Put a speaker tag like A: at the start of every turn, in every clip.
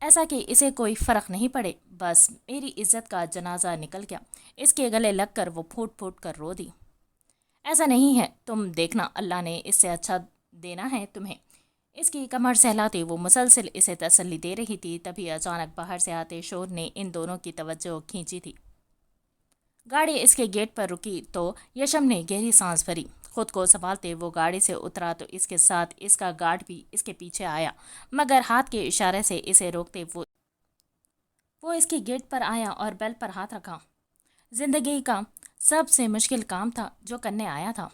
A: ایسا کہ اسے کوئی فرق نہیں پڑے، بس میری عزت کا جنازہ نکل گیا۔ اس کے گلے لگ کر وہ پھوٹ پھوٹ کر رو دی۔ ایسا نہیں ہے، تم دیکھنا، اللہ نے اس سے اچھا دینا ہے تمہیں۔ اس کی کمر سہلاتے وہ مسلسل اسے تسلی دے رہی تھی، تبھی اچانک باہر سے آتے شور نے ان دونوں کی توجہ کھینچی تھی۔ گاڑی اس کے گیٹ پر رکی تو یشم نے گہری سانس بھری۔ خود کو سنبھالتے وہ گاڑی سے اترا تو اس کے ساتھ اس کا گارڈ بھی اس کے پیچھے آیا، مگر ہاتھ کے اشارے سے اسے روکتے وہ اس کے گیٹ پر آیا اور بیل پر ہاتھ رکھا۔ زندگی کا سب سے مشکل کام تھا جو کرنے آیا تھا۔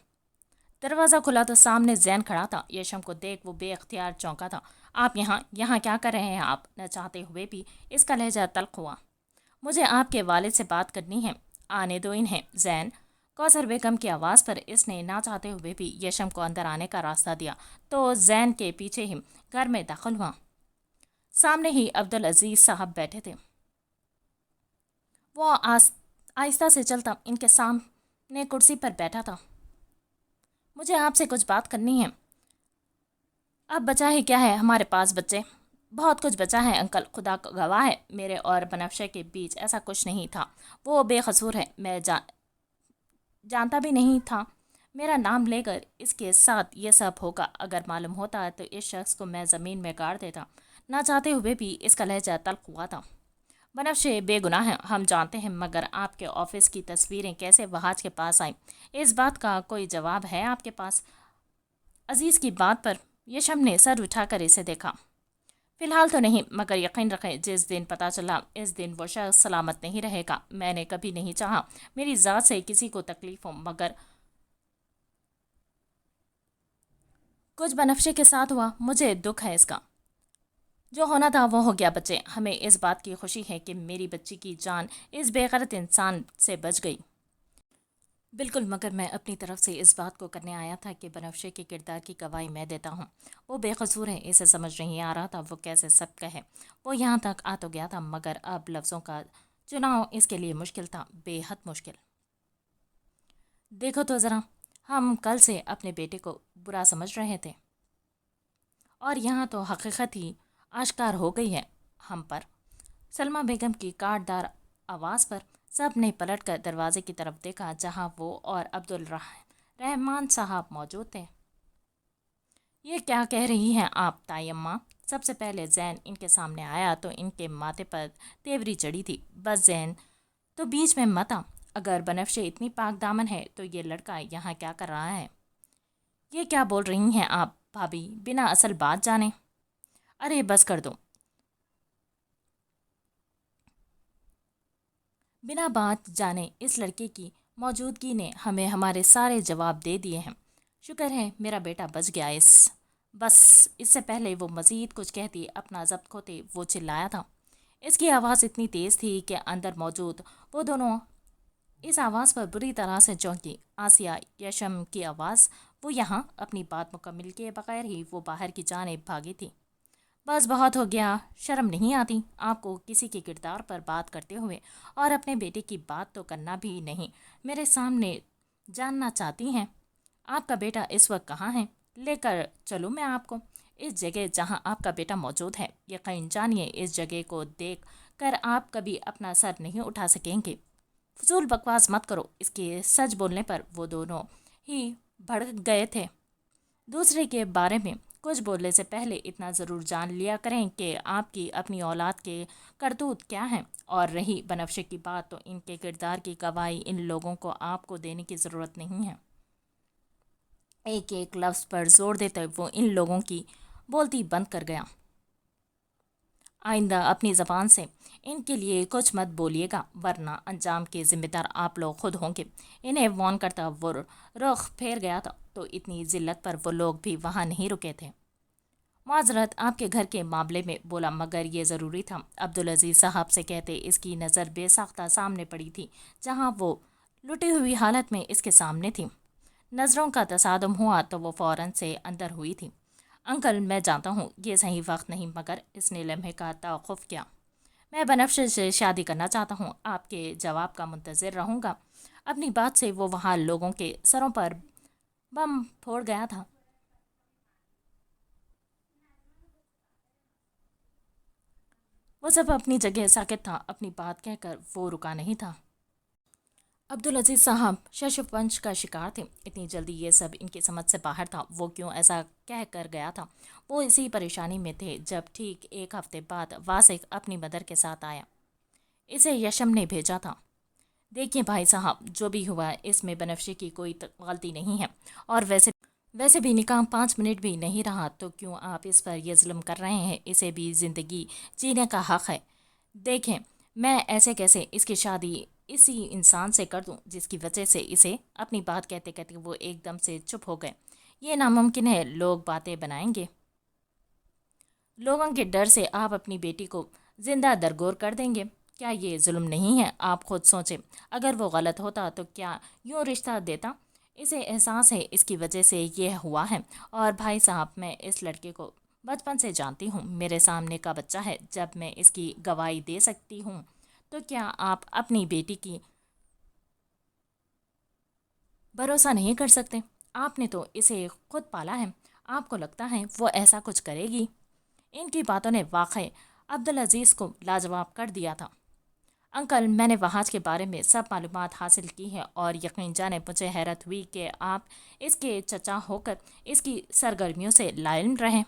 A: دروازہ کھلا تو سامنے زین کھڑا تھا۔ یشم کو دیکھ وہ بے اختیار چونکا تھا۔ آپ یہاں کیا کر رہے ہیں آپ؟ نہ چاہتے ہوئے بھی اس کا لہجہ تلخ ہوا۔ مجھے آپ کے والد سے بات کرنی ہے، آنے دو انہیں زین۔ کوثر بیگم کی آواز پر اس نے نہ چاہتے ہوئے بھی یشم کو اندر آنے کا راستہ دیا تو زین کے پیچھے ہی گھر میں داخل ہوا۔ سامنے ہی عبدالعزیز صاحب بیٹھے تھے۔ وہ آہستہ سے چلتا ان کے سامنے کرسی پر بیٹھا تھا۔ مجھے آپ سے کچھ بات کرنی ہے۔ اب بچا ہی کیا ہے ہمارے پاس بچے؟ بہت کچھ بچا ہے انکل، خدا کا گواہ ہے میرے اور بنفشے کے بیچ ایسا کچھ نہیں تھا۔ وہ بے قصور ہے، میں جانتا بھی نہیں تھا۔ میرا نام لے کر اس کے ساتھ یہ سب ہوگا۔ اگر معلوم ہوتا تو اس شخص کو میں زمین میں گاڑ دیتا۔ نہ چاہتے ہوئے بھی اس کا لہجہ تلخ ہوا تھا۔ بنفشے بے گناہ ہیں، ہم جانتے ہیں، مگر آپ کے آفس کی تصویریں کیسے وہاج کے پاس آئیں؟ اس بات کا کوئی جواب ہے آپ کے پاس؟ عزیز کی بات پر یشم نے سر اٹھا کر اسے دیکھا۔ فی الحال تو نہیں، مگر یقین رکھیں جس دن پتہ چلا اس دن وہ شخص سلامت نہیں رہے گا۔ میں نے کبھی نہیں چاہا میری ذات سے کسی کو تکلیف ہو، مگر کچھ بنفشے کے ساتھ ہوا، مجھے دکھ ہے اس کا۔ جو ہونا تھا وہ ہو گیا بچے۔ ہمیں اس بات کی خوشی ہے کہ میری بچی کی جان اس بے غیرت انسان سے بچ گئی۔ بالکل، مگر میں اپنی طرف سے اس بات کو کرنے آیا تھا کہ بنفشے کے کردار کی گواہی میں دیتا ہوں۔ وہ بے قصور ہے، اسے سمجھ نہیں آ رہا تھا وہ کیسے سب کہے۔ وہ یہاں تک آ تو گیا تھا، مگر اب لفظوں کا چناؤ اس کے لیے مشکل تھا، بے حد مشکل۔ دیکھو تو ذرا، ہم کل سے اپنے بیٹے کو برا سمجھ رہے تھے، اور یہاں تو حقیقت ہی آشکار ہو گئی ہے ہم پر۔ سلمہ بیگم کی کاٹدار آواز پر سب نے پلٹ کر دروازے کی طرف دیکھا، جہاں وہ اور عبدالرحمان صاحب موجود تھے۔ یہ کیا کہہ رہی ہیں آپ تائی اماں؟ سب سے پہلے زین ان کے سامنے آیا تو ان کے ماتھے پر تیوری چڑھی تھی۔ بس زین تو بیچ میں مت آ۔ اگر بنفشے اتنی پاک دامن ہے تو یہ لڑکا یہاں کیا کر رہا ہے؟ یہ کیا بول رہی ہیں آپ بھابھی، بنا اصل بات جانے؟ ارے بس کر دو۔ بنا بات جانے اس لڑکے کی موجودگی نے ہمیں ہمارے سارے جواب دے دیے ہیں۔ شکر ہے میرا بیٹا بچ گیا۔ بس اس سے پہلے وہ مزید کچھ کہتی اپنا ضبط کھوتے وہ چلایا تھا۔ اس کی آواز اتنی تیز تھی کہ اندر موجود وہ دونوں اس آواز پر بری طرح سے چونکی۔ آسیہ، یشم کی آواز۔ وہ یہاں اپنی بات مکمل کیے بغیر ہی وہ باہر کی جانب بھاگی تھی۔ بس بہت ہو گیا، شرم نہیں آتی آپ کو کسی کے کردار پر بات کرتے ہوئے؟ اور اپنے بیٹے کی بات تو کرنا بھی نہیں، میرے سامنے جاننا چاہتی ہیں؟ آپ کا بیٹا اس وقت کہاں ہے؟ لے کر چلوں میں آپ کو اس جگہ جہاں آپ کا بیٹا موجود ہے؟ یقین جانیے اس جگہ کو دیکھ کر آپ کبھی اپنا سر نہیں اٹھا سکیں گے۔ فضول بکواس مت کرو۔ اس کے سچ بولنے پر وہ دونوں ہی بھڑک گئے تھے۔ دوسرے کے بارے میں کچھ بولنے سے پہلے اتنا ضرور جان لیا کریں کہ آپ کی اپنی اولاد کے کرتوت کیا ہیں۔ اور رہی بنفشے کی بات، تو ان کے کردار کی گواہی ان لوگوں کو آپ کو دینے کی ضرورت نہیں ہے۔ ایک ایک لفظ پر زور دیتے وہ ان لوگوں کی بولتی بند کر گیا۔ آئندہ اپنی زبان سے ان کے لیے کچھ مت بولیے گا، ورنہ انجام کے ذمہ دار آپ لوگ خود ہوں گے۔ انہیں وارن کرتا وہ رخ پھیر گیا تھا تو اتنی ذلت پر وہ لوگ بھی وہاں نہیں رکے تھے۔ معذرت آپ کے گھر کے معاملے میں بولا، مگر یہ ضروری تھا۔ عبدالعزیز صاحب سے کہتے اس کی نظر بے ساختہ سامنے پڑی تھی، جہاں وہ لٹی ہوئی حالت میں اس کے سامنے تھی۔ نظروں کا تصادم ہوا تو وہ فوراً سے اندر ہوئی تھی۔ انکل میں جانتا ہوں یہ صحیح وقت نہیں، مگر اس نے لمحے کا توقف کیا۔ میں بنفشے سے شادی کرنا چاہتا ہوں، آپ کے جواب کا منتظر رہوں گا۔ اپنی بات سے وہ وہاں لوگوں کے سروں پر بم پھوڑ گیا تھا۔ وہ سب اپنی جگہ ساکت تھا، اپنی بات کہہ کر وہ رکا نہیں تھا۔ عبدالعزیز صاحب شش پنج کا شکار تھے، اتنی جلدی یہ سب ان کی سمجھ سے باہر تھا۔ وہ کیوں ایسا کہہ کر گیا تھا؟ وہ اسی پریشانی میں تھے جب ٹھیک ایک ہفتے بعد واسق اپنی مدر کے ساتھ آیا۔ اسے یشم نے بھیجا تھا۔ دیکھیے بھائی صاحب، جو بھی ہوا اس میں بنفشی کی کوئی غلطی نہیں ہے، اور ویسے بھی نکاح 5 منٹ بھی نہیں رہا، تو کیوں آپ اس پر یہ ظلم کر رہے ہیں؟ اسے بھی زندگی جینے کا حق ہے۔ دیکھیں، میں ایسے کیسے اس کی شادی اسی انسان سے کر دوں جس کی وجہ سے اسے اپنی بات کہتے کہتے وہ ایک دم سے چپ ہو گئے۔ یہ ناممکن ہے، لوگ باتیں بنائیں گے۔ لوگوں کے ڈر سے آپ اپنی بیٹی کو زندہ درگور کر دیں گے۔ کیا یہ ظلم نہیں ہے؟ آپ خود سوچیں، اگر وہ غلط ہوتا تو کیا یوں رشتہ دیتا؟ اسے احساس ہے اس کی وجہ سے یہ ہوا ہے، اور بھائی صاحب میں اس لڑکے کو بچپن سے جانتی ہوں، میرے سامنے کا بچہ ہے۔ جب میں اس کی گواہی دے سکتی ہوں تو کیا آپ اپنی بیٹی کی بھروسہ نہیں کر سکتے؟ آپ نے تو اسے خود پالا ہے، آپ کو لگتا ہے وہ ایسا کچھ کرے گی؟ ان کی باتوں نے واقعی عبدالعزیز کو لاجواب کر دیا تھا۔ انکل، میں نے وہاج کے بارے میں سب معلومات حاصل کی ہے، اور یقین جانے مجھے حیرت ہوئی کہ آپ اس کے چچا ہو کر اس کی سرگرمیوں سے لائل رہیں۔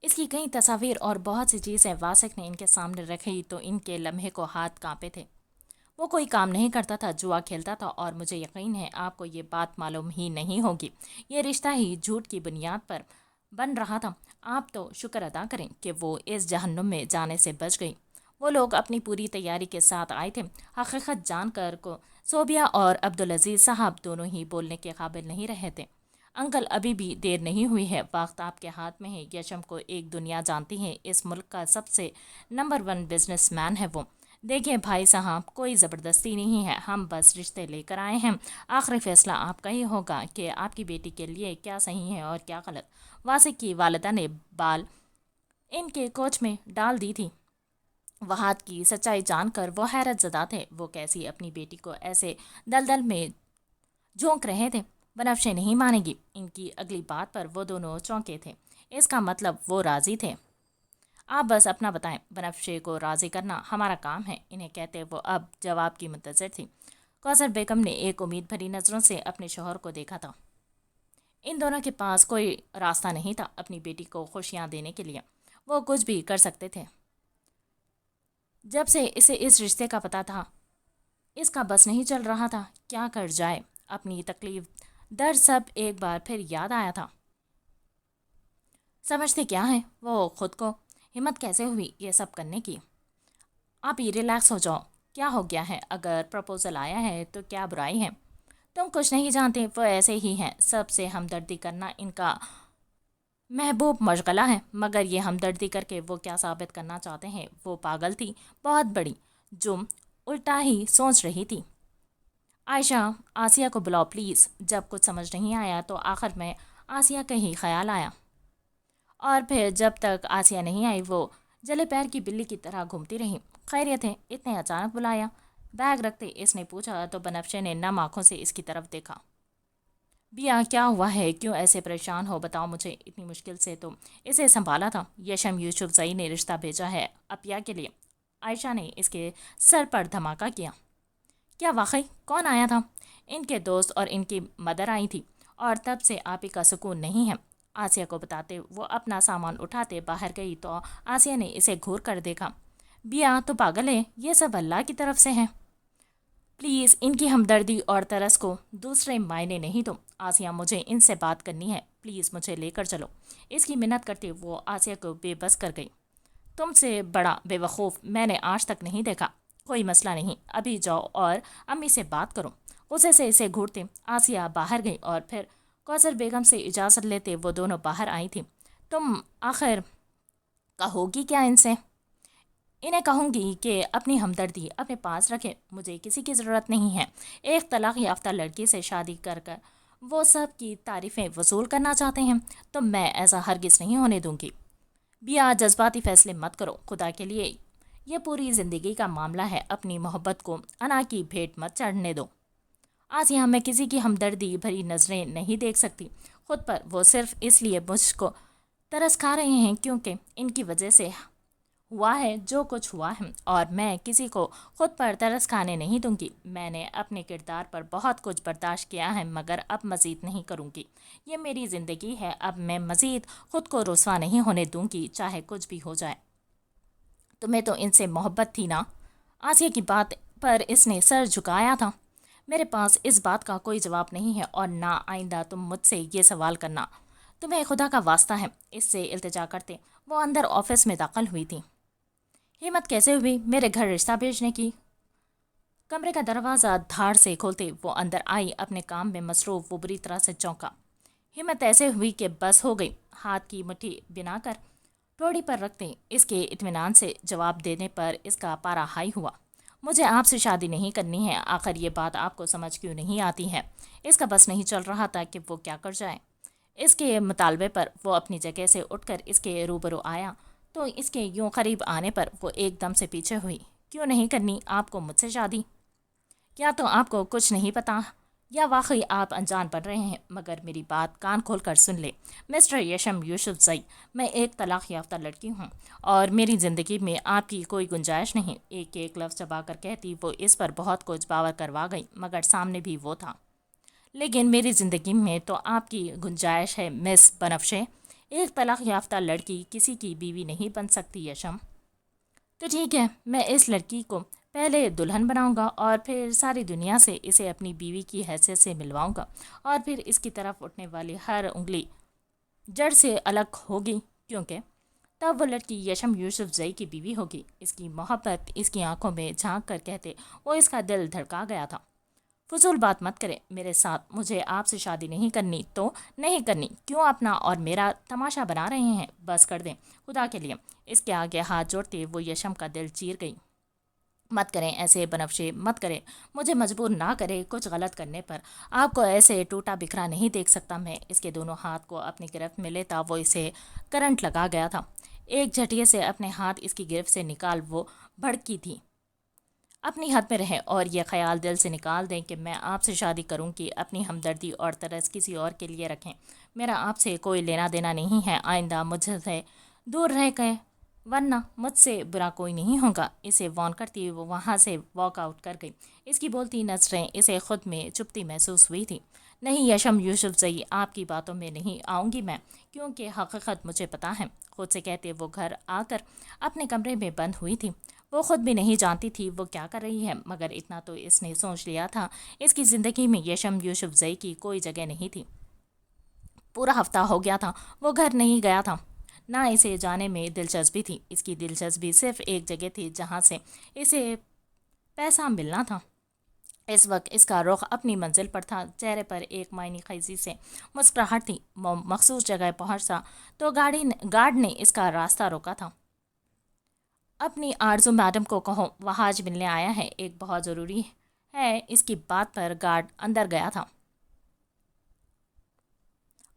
A: اس کی کئی تصاویر اور بہت سی چیزیں واسق نے ان کے سامنے رکھی تو ان کے لمحے کو ہاتھ کانپے تھے۔ وہ کوئی کام نہیں کرتا تھا، جوا کھیلتا تھا، اور مجھے یقین ہے آپ کو یہ بات معلوم ہی نہیں ہوگی۔ یہ رشتہ ہی جھوٹ کی بنیاد پر بن رہا تھا۔ آپ تو شکر ادا کریں کہ وہ اس جہنم میں جانے سے بچ گئی۔ وہ لوگ اپنی پوری تیاری کے ساتھ آئے تھے۔ حقیقت جان کر کو صوبیہ اور عبدالعزیز صاحب دونوں ہی بولنے کے قابل نہیں رہے تھے۔ انکل، ابھی بھی دیر نہیں ہوئی ہے، وقت آپ کے ہاتھ میں ہے۔ یشم کو ایک دنیا جانتی ہے، اس ملک کا سب سے نمبر 1 بزنس مین ہے وہ۔ دیکھیں بھائی صاحب، کوئی زبردستی نہیں ہے، ہم بس رشتے لے کر آئے ہیں۔ آخری فیصلہ آپ کا ہی ہوگا کہ آپ کی بیٹی کے لیے کیا صحیح ہے اور کیا غلط۔ واسق کی والدہ نے بال ان کے کوچ میں ڈال دی تھی۔ وہاد کی سچائی جان کر وہ حیرت زدہ تھے۔ وہ کیسی اپنی بیٹی کو ایسے دلدل میں جھونک رہے تھے؟ بنفشے نہیں مانے گی۔ ان کی اگلی بات پر وہ دونوں چونکے تھے۔ اس کا مطلب وہ راضی تھے۔ آپ بس اپنا بتائیں، بنفشے کو راضی کرنا ہمارا کام ہے، انہیں کہتے وہ اب جواب کی منتظر تھی۔ کوثر بیگم نے ایک امید بھری نظروں سے اپنے شوہر کو دیکھا تھا۔ ان دونوں کے پاس کوئی راستہ نہیں تھا اپنی بیٹی کو خوشیاں دینے کے لیے۔ وہ کچھ بھی کر سکتے تھے۔ جب سے اسے اس رشتے کا پتہ تھا، اس کا بس نہیں چل رہا تھا، کیا کر جائے۔ اپنی تکلیف درد سب ایک بار پھر یاد آیا تھا۔ سمجھتے کیا ہے وہ خود کو؟ ہمت کیسے ہوئی یہ سب کرنے کی؟ آپ ہی ریلیکس ہو جاؤ، کیا ہو گیا ہے؟ اگر پرپوزل آیا ہے تو کیا برائی ہے؟ تم کچھ نہیں جانتے، وہ ایسے ہی ہیں، سب سے ہمدردی کرنا ان کا محبوب مشغلہ ہے۔ مگر یہ ہمدردی کر کے وہ کیا ثابت کرنا چاہتے ہیں؟ وہ پاگل تھی، بہت بڑی، جو الٹا ہی سوچ رہی تھی۔ عائشہ، آسیہ کو بلاؤ پلیز۔ جب کچھ سمجھ نہیں آیا تو آخر میں آسیہ کا ہی خیال آیا، اور پھر جب تک آسیہ نہیں آئی وہ جلے پیر کی بلی کی طرح گھومتی رہی۔ خیریت ہے؟ اتنے اچانک بلایا؟ بیگ رکھتے اس نے پوچھا تو بنفشے نے نم آنکھوں سے اس کی طرف دیکھا۔ بیا، کیا ہوا ہے؟ کیوں ایسے پریشان ہو؟ بتاؤ مجھے۔ اتنی مشکل سے تو اسے سنبھالا تھا۔ یشم یوسف زئی نے رشتہ بھیجا ہے اپیا کے لیے۔ عائشہ نے اس کے سر پر دھماکہ کیا۔ کیا واقعی؟ کون آیا تھا؟ ان کے دوست اور ان کی مدر آئی تھی، اور تب سے آپ ہی کا سکون نہیں ہے۔ آسیہ کو بتاتے وہ اپنا سامان اٹھاتے باہر گئی تو آسیہ نے اسے گھور کر دیکھا۔ بیا تو پاگل ہے، یہ سب اللہ کی طرف سے ہے۔ پلیز ان کی ہمدردی اور ترس کو دوسرے معنی نہیں دو۔ آسیہ، مجھے ان سے بات کرنی ہے، پلیز مجھے لے کر چلو۔ اس کی منت کرتے وہ آسیہ کو بے بس کر گئی۔ تم سے بڑا بے وقوف میں نے آج تک نہیں دیکھا۔ کوئی مسئلہ نہیں، ابھی جاؤ اور امی سے بات کرو۔ غصے سے اسے گھورتے آسیہ باہر گئی، اور پھر کوثر بیگم سے اجازت لیتے وہ دونوں باہر آئی تھی۔ تم آخر کہو گی کیا ان سے؟ انہیں کہوں گی کہ اپنی ہمدردی اپنے پاس رکھے، مجھے کسی کی ضرورت نہیں ہے۔ ایک طلاق یافتہ لڑکی سے شادی کر کر وہ سب کی تعریفیں وصول کرنا چاہتے ہیں، تو میں ایسا ہرگز نہیں ہونے دوں گی۔ بیا، جذباتی فیصلے مت کرو، خدا کے لیے، یہ پوری زندگی کا معاملہ ہے۔ اپنی محبت کو انا کی بھیٹ مت چڑھنے دو۔ آسیہ، میں کسی کی ہمدردی بھری نظریں نہیں دیکھ سکتی خود پر۔ وہ صرف اس لیے مجھ کو ترس کھا رہے ہیں کیونکہ ان کی وجہ سے ہوا ہے جو کچھ ہوا ہے، اور میں کسی کو خود پر ترس کھانے نہیں دوں گی۔ میں نے اپنے کردار پر بہت کچھ برداشت کیا ہے، مگر اب مزید نہیں کروں گی۔ یہ میری زندگی ہے، اب میں مزید خود کو رسوا نہیں ہونے دوں گی، چاہے کچھ بھی ہو جائے۔ تمہیں تو ان سے محبت تھی نا؟ آسیہ کی بات پر اس نے سر جھکایا تھا۔ میرے پاس اس بات کا کوئی جواب نہیں ہے، اور نہ آئندہ تم مجھ سے یہ سوال کرنا۔ تمہیں خدا کا واسطہ ہے، اس سے التجا کرتے وہ اندر آفس میں داخل ہوئی تھی۔ ہمت کیسے ہوئی میرے گھر رشتہ بھیجنے کی؟ کمرے کا دروازہ دھاڑ سے کھولتے وہ اندر آئی، اپنے کام میں مصروف وہ بری طرح سے چونکا۔ ہمت ایسے ہوئی کہ بس ہو گئی۔ ہاتھ کی مٹھی بنا کر ٹوڑی پر رکھتے اس کے اطمینان سے جواب دینے پر اس کا پارا ہائی ہوا۔ مجھے آپ سے شادی نہیں کرنی ہے، آخر یہ بات آپ کو سمجھ کیوں نہیں آتی ہے؟ اس کا بس نہیں چل رہا تھا کہ وہ کیا کر جائے۔ اس کے مطالبے پر وہ اپنی جگہ سے اٹھ کر اس کے روبرو آیا تو اس کے یوں قریب آنے پر وہ ایک دم سے پیچھے ہوئی۔ کیوں نہیں کرنی آپ کو مجھ سے شادی؟ کیا تو آپ کو کچھ نہیں پتا، یا واقعی آپ انجان پڑ رہے ہیں؟ مگر میری بات کان کھول کر سن لے مسٹر یشم یوسف زئی، میں ایک طلاق یافتہ لڑکی ہوں، اور میری زندگی میں آپ کی کوئی گنجائش نہیں۔ ایک لفظ چبا کر کہتی وہ اس پر بہت کچھ باور کروا گئی، مگر سامنے بھی وہ تھا۔ لیکن میری زندگی میں تو آپ کی گنجائش ہے مس بنفشے۔ ایک طلاق یافتہ لڑکی کسی کی بیوی نہیں بن سکتی یشم۔ تو ٹھیک ہے، میں اس لڑکی کو پہلے دلہن بناؤں گا، اور پھر ساری دنیا سے اسے اپنی بیوی کی حیثیت سے ملواؤں گا، اور پھر اس کی طرف اٹھنے والی ہر انگلی جڑ سے الگ ہوگی، کیونکہ تب وہ لڑکی یشم یوسف زئی کی بیوی ہوگی۔ اس کی محبت اس کی آنکھوں میں جھانک کر کہتے وہ اس کا دل دھڑکا گیا تھا۔ فضول بات مت کرے میرے ساتھ، مجھے آپ سے شادی نہیں کرنی تو نہیں کرنی، کیوں اپنا اور میرا تماشا بنا رہے ہیں؟ بس کر دیں خدا کے لیے۔ اس کے آگے ہاتھ جوڑتے وہ یشم کا دل چیر گئی۔ مت کریں ایسے بنفشے، مت کریں، مجھے مجبور نہ کرے کچھ غلط کرنے پر۔ آپ کو ایسے ٹوٹا بکھرا نہیں دیکھ سکتا میں۔ اس کے دونوں ہاتھ کو اپنی گرفت میں لیتا وہ اسے کرنٹ لگا گیا تھا۔ ایک جھٹکے سے اپنے ہاتھ اس کی گرفت سے نکال وہ بھڑکی تھی۔ اپنی حد میں رہیں اور یہ خیال دل سے نکال دیں کہ میں آپ سے شادی کروں گی۔ اپنی ہمدردی اور ترس کسی اور کے لیے رکھیں، میرا آپ سے کوئی لینا دینا نہیں ہے۔ آئندہ مجھ سے دور رہ گئے، ورنہ مجھ سے برا کوئی نہیں ہوگا۔ اسے وارن کرتی وہ وہاں سے واک آؤٹ کر گئی۔ اس کی بولتی نظریں اسے خود میں چپتی محسوس ہوئی تھی۔ نہیں یشم یوسف زئی، آپ کی باتوں میں نہیں آؤں گی میں، کیونکہ حقیقت مجھے پتا ہے۔ خود سے کہتے وہ گھر آ کر اپنے کمرے میں بند ہوئی تھی۔ وہ خود بھی نہیں جانتی تھی وہ کیا کر رہی ہے، مگر اتنا تو اس نے سوچ لیا تھا اس کی زندگی میں یشم یوسف زئی کی کوئی جگہ نہیں تھی۔ پورا ہفتہ ہو گیا تھا وہ گھر نہیں گیا تھا، نہ اسے جانے میں دلچسپی تھی۔ اس کی دلچسپی صرف ایک جگہ تھی جہاں سے اسے پیسہ ملنا تھا۔ اس وقت اس کا رخ اپنی منزل پر تھا، چہرے پر ایک معنی خیزی سے مسکراہٹ تھی۔ وہ مخصوص جگہ پہنچا تو گارڈ نے اس کا راستہ روکا تھا۔ اپنی آرزو میڈم کو کہو وہ آج ملنے آیا ہے، ایک بہت ضروری ہے۔ اس کی بات پر گارڈ اندر گیا تھا،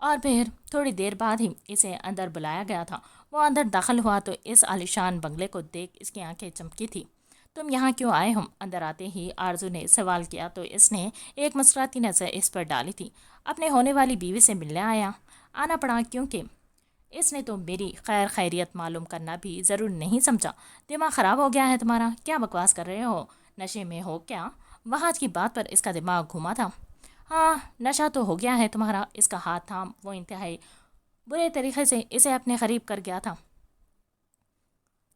A: اور پھر تھوڑی دیر بعد ہی اسے اندر بلایا گیا تھا۔ وہ اندر داخل ہوا تو اس عالیشان بنگلے کو دیکھ اس کی آنکھیں چمکی تھی۔ تم یہاں کیوں آئے ہو؟ اندر آتے ہی آرزو نے سوال کیا تو اس نے ایک مسکراتی نظر اس پر ڈالی تھی۔ اپنے ہونے والی بیوی سے ملنے آنا پڑا، کیونکہ اس نے تو میری خیر خیریت معلوم کرنا بھی ضروری نہیں سمجھا۔ دماغ خراب ہو گیا ہے تمہارا؟ کیا بکواس کر رہے ہو؟ نشے میں ہو کیا؟ وہاج کی بات پر اس کا دماغ گھوما تھا۔ ہاں نشہ تو ہو گیا ہے تمہارا۔ اس کا ہاتھ تھام وہ انتہائی برے طریقے سے اسے اپنے قریب کر گیا تھا۔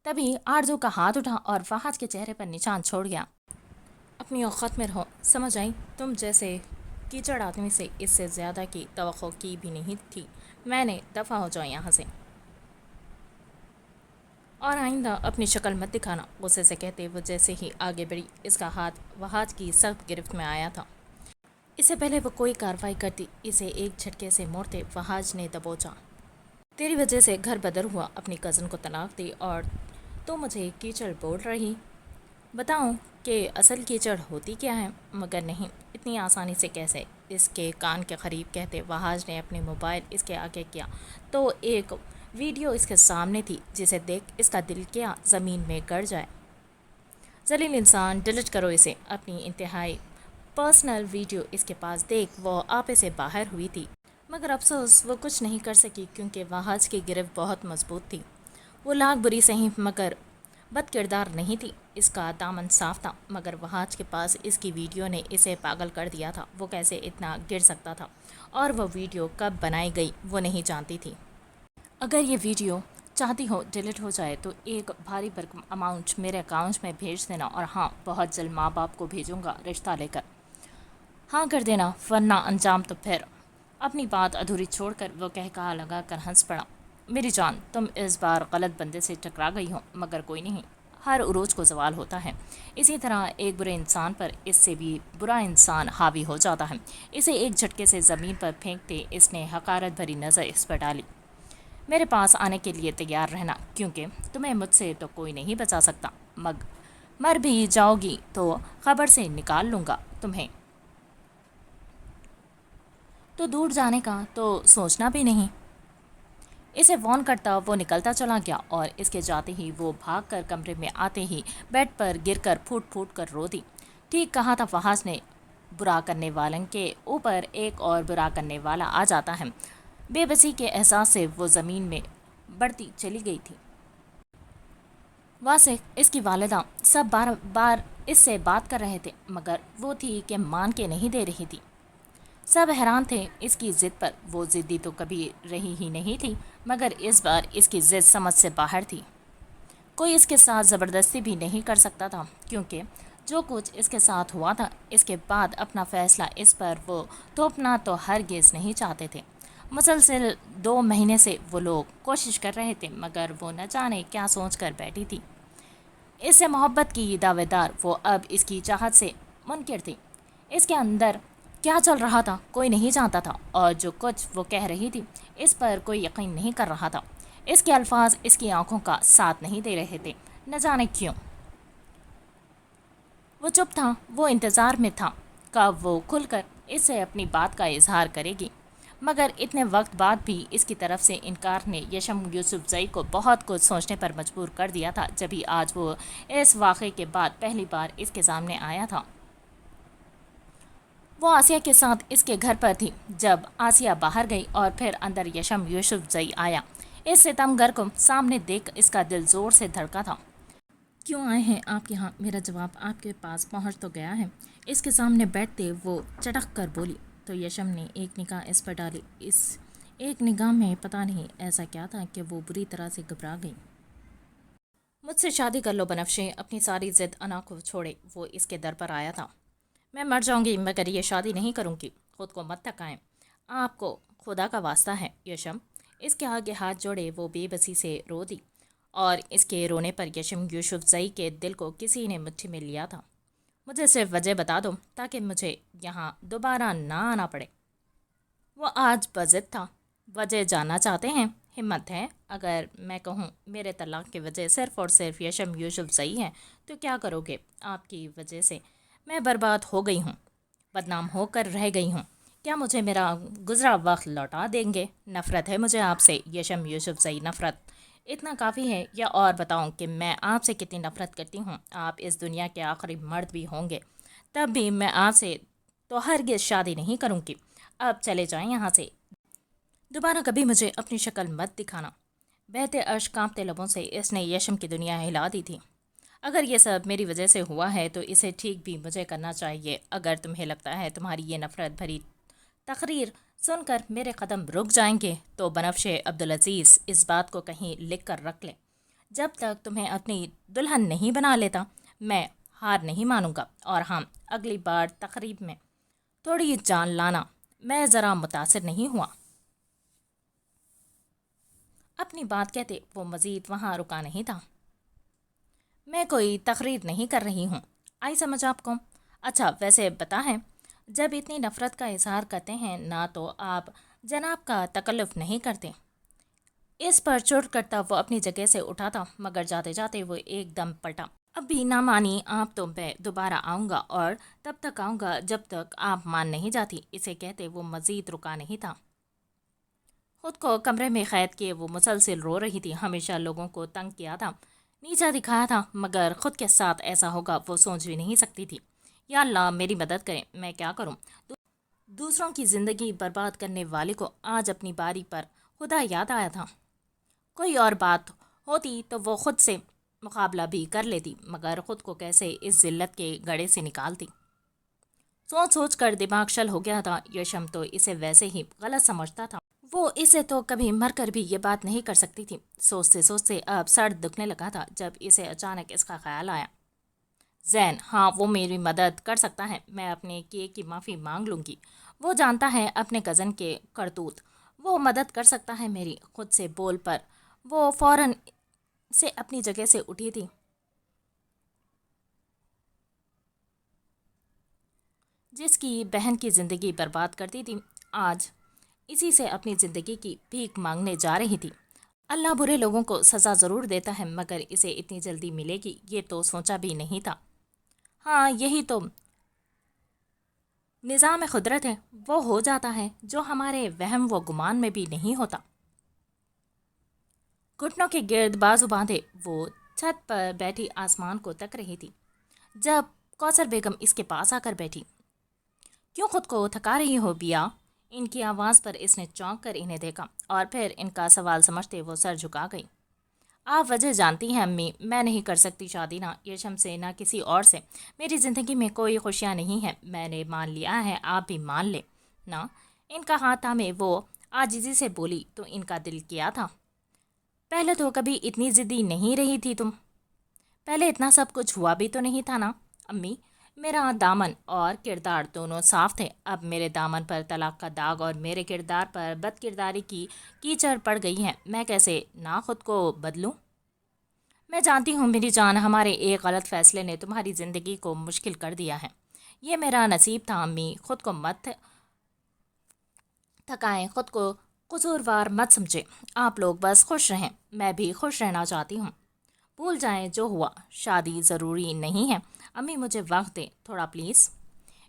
A: تبھی آرزو کا ہاتھ اٹھا اور وہاج کے چہرے پر نشان چھوڑ گیا۔ اپنی اوقات میں رہو، سمجھ آئی؟ تم جیسے کیچڑ آدمی سے اس سے زیادہ کی توقع کی بھی نہیں تھی میں نے۔ دفع ہو جاؤ یہاں سے، اور آئندہ اپنی شکل مت دکھانا، غصے سے کہتے وہ جیسے ہی آگے بڑھی اس کا ہاتھ وہاج کی سخت گرفت میں آیا تھا۔ اس سے پہلے وہ کوئی کارروائی کرتی اسے ایک جھٹکے سے موڑتے وہاج نے دبوچا۔ تیری وجہ سے گھر بدر ہوا، اپنی کزن کو طلاق دی، اور تو مجھے کیچڑ بول رہی؟ بتاؤں کہ اصل کیچڑ ہوتی کیا ہے؟ مگر نہیں، اتنی آسانی سے کیسے؟ اس کے کان کے قریب کہتے وہاج نے اپنی موبائل اس کے آگے کیا تو ایک ویڈیو اس کے سامنے تھی جسے دیکھ اس کا دل کیا زمین میں گڑ جائے۔ ذلیل انسان، ڈیلیٹ کرو اسے۔ اپنی انتہائی پرسنل ویڈیو اس کے پاس دیکھ وہ آپے سے باہر ہوئی تھی، مگر افسوس وہ کچھ نہیں کر سکی کیونکہ وہاج کی گرفت بہت مضبوط تھی۔ وہ لاکھ بری سہی مگر بد کردار نہیں تھی، اس کا دامن صاف تھا، مگر وہاج کے پاس اس کی ویڈیو نے اسے پاگل کر دیا تھا۔ وہ کیسے اتنا گر سکتا تھا اور وہ ویڈیو کب بنائی گئی وہ نہیں جانتی تھی۔ اگر یہ ویڈیو چاہتی ہو ڈیلیٹ ہو جائے تو ایک بھاری بھرکم اماؤنٹ میرے اکاؤنٹ میں بھیج دینا، اور ہاں، بہت جلد ماں باپ کو بھیجوں گا رشتہ لے کر۔ ہاں کر دینا، ورنہ انجام تو پھر۔ اپنی بات ادھوری چھوڑ کر وہ کہا لگا کر ہنس پڑا۔ میری جان، تم اس بار غلط بندے سے ٹکرا گئی ہو، مگر کوئی نہیں، ہر عروج کو زوال ہوتا ہے۔ اسی طرح ایک برے انسان پر اس سے بھی برا انسان حاوی ہو جاتا ہے۔ اسے ایک جھٹکے سے زمین پر پھینکتے اس نے حقارت بھری نظر اس پر ڈالی۔ میرے پاس آنے کے لیے تیار رہنا، کیونکہ تمہیں مجھ سے تو کوئی نہیں بچا سکتا۔ مر بھی جاؤ گی تو خبر سے نکال لوں گا تمہیں۔ تو دور جانے کا تو سوچنا بھی نہیں۔ اسے وارن کرتا وہ نکلتا چلا گیا، اور اس کے جاتے ہی وہ بھاگ کر کمرے میں آتے ہی بیڈ پر گر کر پھوٹ پھوٹ کر رو دی۔ ٹھیک کہا تھا فہاس نے، برا کرنے والن کے اوپر ایک اور برا کرنے والا آ جاتا ہے۔ بے بسی کے احساس سے وہ زمین میں بڑھتی چلی گئی تھی۔ واسق، اس کی والدہ، سب بار بار اس سے بات کر رہے تھے، مگر وہ تھی کہ مان کے نہیں دے رہی تھی۔ سب حیران تھے اس کی ضد پر۔ وہ ضدی تو کبھی رہی ہی نہیں تھی، مگر اس بار اس کی ضد سمجھ سے باہر تھی۔ کوئی اس کے ساتھ زبردستی بھی نہیں کر سکتا تھا، کیونکہ جو کچھ اس کے ساتھ ہوا تھا، اس کے بعد اپنا فیصلہ اس پر وہ تھوپنا تو ہرگز نہیں چاہتے تھے۔ مسلسل 2 مہینے سے وہ لوگ کوشش کر رہے تھے، مگر وہ نہ جانے کیا سوچ کر بیٹھی تھی۔ اس سے محبت کی دعوے دار وہ اب اس کی چاہت سے منکر تھی۔ اس کے اندر کیا چل رہا تھا کوئی نہیں جانتا تھا، اور جو کچھ وہ کہہ رہی تھی اس پر کوئی یقین نہیں کر رہا تھا۔ اس کے الفاظ اس کی آنکھوں کا ساتھ نہیں دے رہے تھے، نہ جانے کیوں۔ وہ چپ تھا، وہ انتظار میں تھا کب وہ کھل کر اس سے اپنی بات کا اظہار کرے گی، مگر اتنے وقت بعد بھی اس کی طرف سے انکار نے یشم یوسف زئی کو بہت کچھ سوچنے پر مجبور کر دیا تھا۔ جبھی آج وہ اس واقعے کے بعد پہلی بار اس کے سامنے آیا تھا۔ وہ آسیہ کے ساتھ اس کے گھر پر تھی۔ جب آسیہ باہر گئی اور پھر اندر یشم یوسف زئی آیا، اس ستمگر کو سامنے دیکھ اس کا دل زور سے دھڑکا تھا۔ کیوں آئے ہیں آپ یہاں؟ میرا جواب آپ کے پاس پہنچ تو گیا ہے، اس کے سامنے بیٹھتے وہ چٹک کر بولی۔ تو یشم نے ایک نگاہ اس پر ڈالی۔ اس ایک نگاہ میں پتہ نہیں ایسا کیا تھا کہ وہ بری طرح سے گھبرا گئی۔ مجھ سے شادی کر لو بنفشے، اپنی ساری ضد انا کو چھوڑے۔ وہ اس کے در پر آیا تھا۔ میں مر جاؤں گی مگر یہ شادی نہیں کروں گی، خود کو مت تھکائیں، آپ کو خدا کا واسطہ ہے یشم۔ اس کے آگے ہاتھ جوڑے وہ بے بسی سے رو دی، اور اس کے رونے پر یشم یوسف زئی کے دل کو کسی نے مٹھی میں لیا تھا۔ مجھے صرف وجہ بتا دو تاکہ مجھے یہاں دوبارہ نہ آنا پڑے۔ وہ آج بضد تھا۔ وجہ جاننا چاہتے ہیں؟ ہمت ہے اگر میں کہوں میرے طلاق کی وجہ صرف اور صرف یشم یوسف زئی ہے تو کیا کرو گے؟ آپ کی وجہ سے میں برباد ہو گئی ہوں، بدنام ہو کر رہ گئی ہوں۔ کیا مجھے میرا گزرا وقت لوٹا دیں گے؟ نفرت ہے مجھے آپ سے یشم یوسف زئی، نفرت۔ اتنا کافی ہے، یا اور بتاؤں کہ میں آپ سے کتنی نفرت کرتی ہوں؟ آپ اس دنیا کے آخری مرد بھی ہوں گے، تب بھی میں آپ سے تو ہرگز شادی نہیں کروں گی۔ اب چلے جائیں یہاں سے، دوبارہ کبھی مجھے اپنی شکل مت دکھانا۔ بہتے اشک کانپتے لبوں سے اس نے یشم کی دنیا ہلا دی تھی۔ اگر یہ سب میری وجہ سے ہوا ہے تو اسے ٹھیک بھی مجھے کرنا چاہیے۔ اگر تمہیں لگتا ہے تمہاری یہ نفرت بھری تقریر سن کر میرے قدم رک جائیں گے تو بنفشے عبدالعزیز اس بات کو کہیں لکھ کر رکھ لیں، جب تک تمہیں اپنی دلہن نہیں بنا لیتا میں ہار نہیں مانوں گا۔ اور ہاں، اگلی بار تقریب میں تھوڑی جان لانا، میں ذرا متاثر نہیں ہوا۔ اپنی بات کہتے وہ مزید وہاں رکا نہیں تھا۔ میں کوئی تقریر نہیں کر رہی ہوں، آئی سمجھ آپ کو؟ اچھا ویسے پتہ ہے، جب اتنی نفرت کا اظہار کرتے ہیں نہ تو آپ جناب کا تکلف نہیں کرتے۔ اس پر چوٹ کرتا وہ اپنی جگہ سے اٹھا تھا، مگر جاتے جاتے وہ ایک دم پلٹا۔ اب بھی نہ مانی آپ تو میں دوبارہ آؤں گا، اور تب تک آؤں گا جب تک آپ مان نہیں جاتی۔ اسے کہتے وہ مزید رکا نہیں تھا۔ خود کو کمرے میں قید کیے وہ مسلسل رو رہی تھی۔ ہمیشہ لوگوں کو تنگ کیا تھا، نیچا دکھایا تھا، مگر خود کے ساتھ ایسا ہوگا وہ سوچ بھی نہیں سکتی تھی۔ یا اللہ میری مدد کرے، میں کیا کروں؟ دوسروں کی زندگی برباد کرنے والے کو آج اپنی باری پر خدا یاد آیا تھا۔ کوئی اور بات ہوتی تو وہ خود سے مقابلہ بھی کر لیتی مگر خود کو کیسے اس ذلت کے گڑھے سے نکالتی۔ سوچ سوچ کر دماغ شل ہو گیا تھا۔ یشم تو اسے ویسے ہی غلط سمجھتا تھا، وہ اسے تو کبھی مر کر بھی یہ بات نہیں کر سکتی تھی۔ سوچتے سوچتے اب سر دکھنے لگا تھا جب اسے اچانک اس کا خیال آیا، زین، ہاں وہ میری مدد کر سکتا ہے، میں اپنے کیے کی معافی مانگ لوں گی۔ وہ جانتا ہے اپنے کزن کے کرتوت، وہ مدد کر سکتا ہے میری۔ خود سے بول پر وہ فوراً سے اپنی جگہ سے اٹھی تھی، جس کی بہن کی زندگی برباد کرتی تھی، آج اسی سے اپنی زندگی کی بھیک مانگنے جا رہی تھی۔ اللہ برے لوگوں کو سزا ضرور دیتا ہے مگر اسے اتنی جلدی ملے گی یہ تو سوچا بھی نہیں تھا۔ ہاں یہی تو نظام قدرت ہے، وہ ہو جاتا ہے جو ہمارے وہم و گمان میں بھی نہیں ہوتا۔ گھٹنوں کے گرد بازو باندھے وہ چھت پر بیٹھی آسمان کو تک رہی تھی جب کوثر بیگم اس کے پاس آ کر بیٹھی۔ کیوں خود کو تھکا رہی ہو بیا؟ ان کی آواز پر اس نے چونک کر انہیں دیکھا اور پھر ان کا سوال سمجھتے وہ سر جھکا گئی۔ آپ وجہ جانتی ہیں امی، میں نہیں کر سکتی شادی، نہ یشم سے نہ کسی اور سے۔ میری زندگی میں کوئی خوشیاں نہیں ہیں، میں نے مان لیا ہے، آپ بھی مان لیں نا۔ ان کا ہاتھ تھامے وہ عاجزی سے بولی، تو ان کا دل کیا تھا؟ پہلے تو کبھی اتنی ضدی نہیں رہی تھی تم، پہلے اتنا سب کچھ ہوا بھی تو نہیں تھا نا امی۔ میرا دامن اور کردار دونوں صاف تھے، اب میرے دامن پر طلاق کا داغ اور میرے کردار پر بد کرداری کی کیچڑ پڑ گئی ہے، میں کیسے نہ خود کو بدلوں؟ میں جانتی ہوں میری جان، ہمارے ایک غلط فیصلے نے تمہاری زندگی کو مشکل کر دیا ہے، یہ میرا نصیب تھا امی۔ خود کو مت تھکائیں، خود کو قصوروار مت سمجھیں، آپ لوگ بس خوش رہیں، میں بھی خوش رہنا چاہتی ہوں۔ بھول جائیں جو ہوا، شادی ضروری نہیں ہے۔ امی مجھے وقت دیں تھوڑا پلیز۔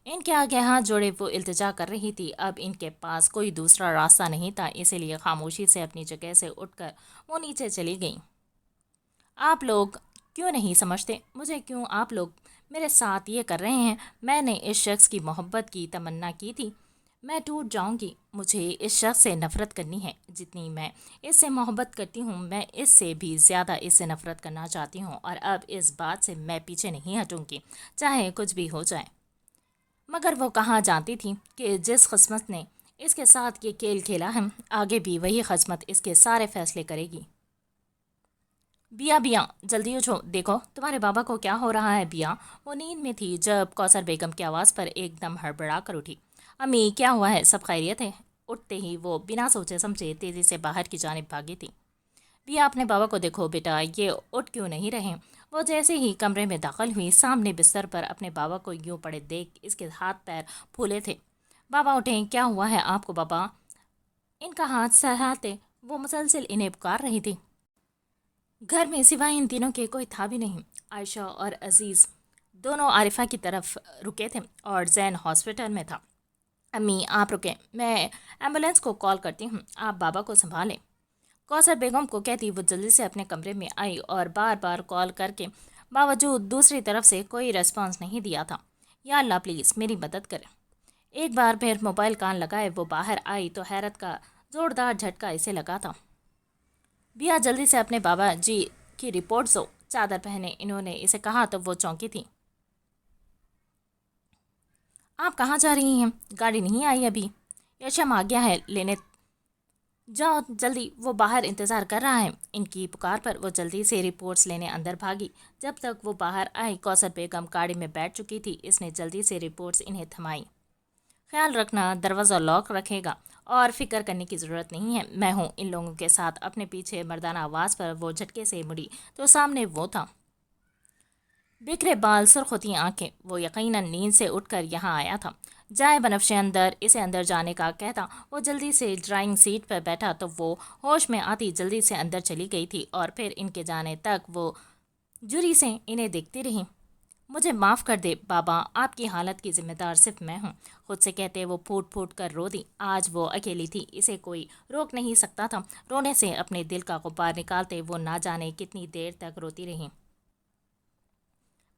A: ان کے آگے ہاتھ جوڑے وہ التجا کر رہی تھی، اب ان کے پاس کوئی دوسرا راستہ نہیں تھا، اسی لیے خاموشی سے اپنی جگہ سے اٹھ کر وہ نیچے چلی گئیں۔ آپ لوگ کیوں نہیں سمجھتے مجھے، کیوں آپ لوگ میرے ساتھ یہ کر رہے ہیں؟ میں نے اس شخص کی محبت کی تمنا کی تھی، میں ٹوٹ جاؤں گی۔ مجھے اس شخص سے نفرت کرنی ہے، جتنی میں اس سے محبت کرتی ہوں میں اس سے بھی زیادہ اس سے نفرت کرنا چاہتی ہوں، اور اب اس بات سے میں پیچھے نہیں ہٹوں گی چاہے کچھ بھی ہو جائے۔ مگر وہ کہاں جانتی تھی کہ جس قسمت نے اس کے ساتھ یہ کھیل کھیلا ہے، آگے بھی وہی قسمت اس کے سارے فیصلے کرے گی۔ بیا بیا جلدی اٹھو، دیکھو تمہارے بابا کو کیا ہو رہا ہے بیا۔ وہ نیند میں تھی جب کوثر بیگم کی آواز پر ایک دم ہڑبڑا کر اٹھی۔ امی کیا ہوا ہے، سب خیریت ہے؟ اٹھتے ہی وہ بنا سوچے سمجھے تیزی سے باہر کی جانب بھاگی تھی۔ بیا اپنے بابا کو دیکھو بیٹا، یہ اٹھ کیوں نہیں رہے؟ وہ جیسے ہی کمرے میں داخل ہوئی، سامنے بستر پر اپنے بابا کو یوں پڑے دیکھ اس کے ہاتھ پیر پھولے تھے۔ بابا اٹھیں، کیا ہوا ہے آپ کو بابا؟ ان کا ہاتھ سہلاتے وہ مسلسل انہیں پکار رہی تھی۔ گھر میں سوائے ان تینوں کے کوئی تھا بھی نہیں۔ عائشہ اور عزیز دونوں عارفہ کی طرف رکے تھے اور زین ہاسپٹل میں تھا۔ امی آپ رکیں، میں ایمبولینس کو کال کرتی ہوں، آپ بابا کو سنبھالیں۔ کوثر بیگم کو کہتی وہ جلدی سے اپنے کمرے میں آئی اور بار بار کال کر کے باوجود دوسری طرف سے کوئی ریسپانس نہیں دیا تھا۔ یا اللہ پلیز میری مدد کریں۔ ایک بار پھر موبائل کان لگائے وہ باہر آئی تو حیرت کا زوردار جھٹکا اسے لگا تھا۔ بیا جلدی سے اپنے بابا جی کی رپورٹ دو، چادر پہنے انہوں نے اسے کہا تو وہ چونکی تھی۔ آپ کہاں جا رہی ہیں؟ گاڑی نہیں آئی ابھی؟ یشم آ گیا ہے لینے جاؤ جلدی، وہ باہر انتظار کر رہا ہے۔ ان کی پکار پر وہ جلدی سے رپورٹس لینے اندر بھاگی۔ جب تک وہ باہر آئی کوثر بیگم گاڑی میں بیٹھ چکی تھی، اس نے جلدی سے رپورٹس انہیں تھمائی۔ خیال رکھنا دروازہ لاک رکھے گا اور فکر کرنے کی ضرورت نہیں ہے، میں ہوں ان لوگوں کے ساتھ۔ اپنے پیچھے مردانہ آواز پر وہ جھٹکے سے مڑی تو سامنے وہ تھا، بکھرے بال، سرخ ہوتی آنکھیں۔ وہ یقیناً نیند سے اٹھ کر یہاں آیا تھا۔ جائے بنفشے اندر، اسے اندر جانے کا کہتا وہ جلدی سے ڈرائنگ سیٹ پر بیٹھا تو وہ ہوش میں آتی جلدی سے اندر چلی گئی تھی اور پھر ان کے جانے تک وہ جری سے انہیں دیکھتی رہی۔ مجھے معاف کر دے بابا، آپ کی حالت کی ذمہ دار صرف میں ہوں، خود سے کہتے وہ پھوٹ پھوٹ کر رو دی۔ آج وہ اکیلی تھی، اسے کوئی روک نہیں سکتا تھا۔ رونے سے اپنے دل کا غبار نکالتے وہ نہ جانے کتنی دیر تک روتی رہی۔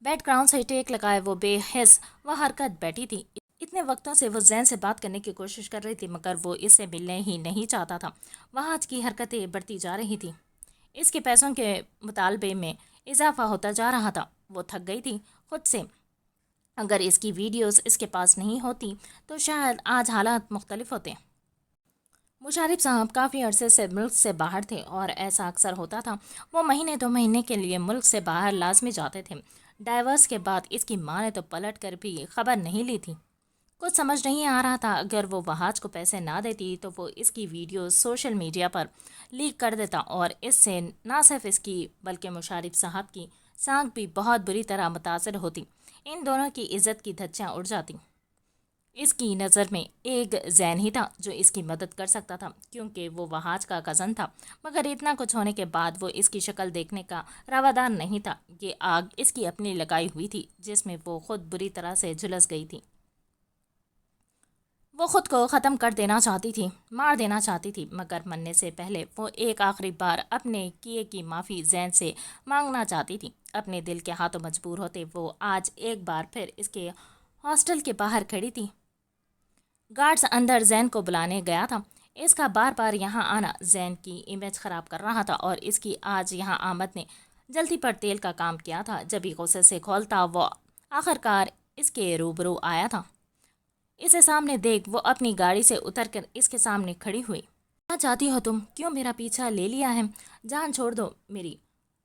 A: بیک گراؤنڈ سے ٹیک لگائے وہ بے حس و حرکت بیٹھی تھی۔ اتنے وقتوں سے وہ زین سے بات کرنے کی کوشش کر رہی تھی مگر وہ اس سے ملنے ہی نہیں چاہتا تھا۔ وہاں کی حرکتیں بڑھتی جا رہی تھی، اس کے پیسوں کے مطالبے میں اضافہ ہوتا جا رہا تھا۔ وہ تھک گئی تھی خود سے۔ اگر اس کی ویڈیوز اس کے پاس نہیں ہوتی تو شاید آج حالات مختلف ہوتے۔ مشارف صاحب کافی عرصے سے ملک سے باہر تھے اور ایسا اکثر ہوتا تھا۔ وہ مہینے 2 مہینے کے لیے ملک سے باہر لازمی جاتے تھے۔ ڈائیورس کے بعد اس کی ماں نے تو پلٹ کر بھی خبر نہیں لی تھی۔ کچھ سمجھ نہیں آ رہا تھا، اگر وہ وہاج کو پیسے نہ دیتی تو وہ اس کی ویڈیوز سوشل میڈیا پر لیک کر دیتا اور اس سے نہ صرف اس کی بلکہ مشارف صاحب کی سانکھ بھی بہت بری طرح متاثر ہوتی۔ ان دونوں کی عزت کی دھجیاں اڑ جاتی۔ اس کی نظر میں ایک زین ہی تھا جو اس کی مدد کر سکتا تھا، کیونکہ وہ وہاج کا کزن تھا۔ مگر اتنا کچھ ہونے کے بعد وہ اس کی شکل دیکھنے کا روادار نہیں تھا۔ یہ آگ اس کی اپنی لگائی ہوئی تھی جس میں وہ خود بری طرح سے جھلس گئی تھی۔ وہ خود کو ختم کر دینا چاہتی تھی، مار دینا چاہتی تھی، مگر مرنے سے پہلے وہ ایک آخری بار اپنے کیے کی معافی زین سے مانگنا چاہتی تھی۔ اپنے دل کے ہاتھوں مجبور ہوتے وہ آج ایک بار پھر اس کے ہاسٹل کے باہر کھڑی تھی۔ گارڈز اندر زین کو بلانے گیا تھا۔ اس کا بار بار یہاں آنا زین کی امیج خراب کر رہا تھا اور اس کی آج یہاں آمد نے جلدی پر تیل کا کام کیا تھا۔ جب ہی غصے سے کھولتا وہ آخرکار اس کے روبرو آیا تھا۔ اسے سامنے دیکھ وہ اپنی گاڑی سے اتر کر اس کے سامنے کھڑی ہوئی۔ کیا چاہتی ہو تم؟ کیوں میرا پیچھا لے لیا ہے؟ جان چھوڑ دو میری،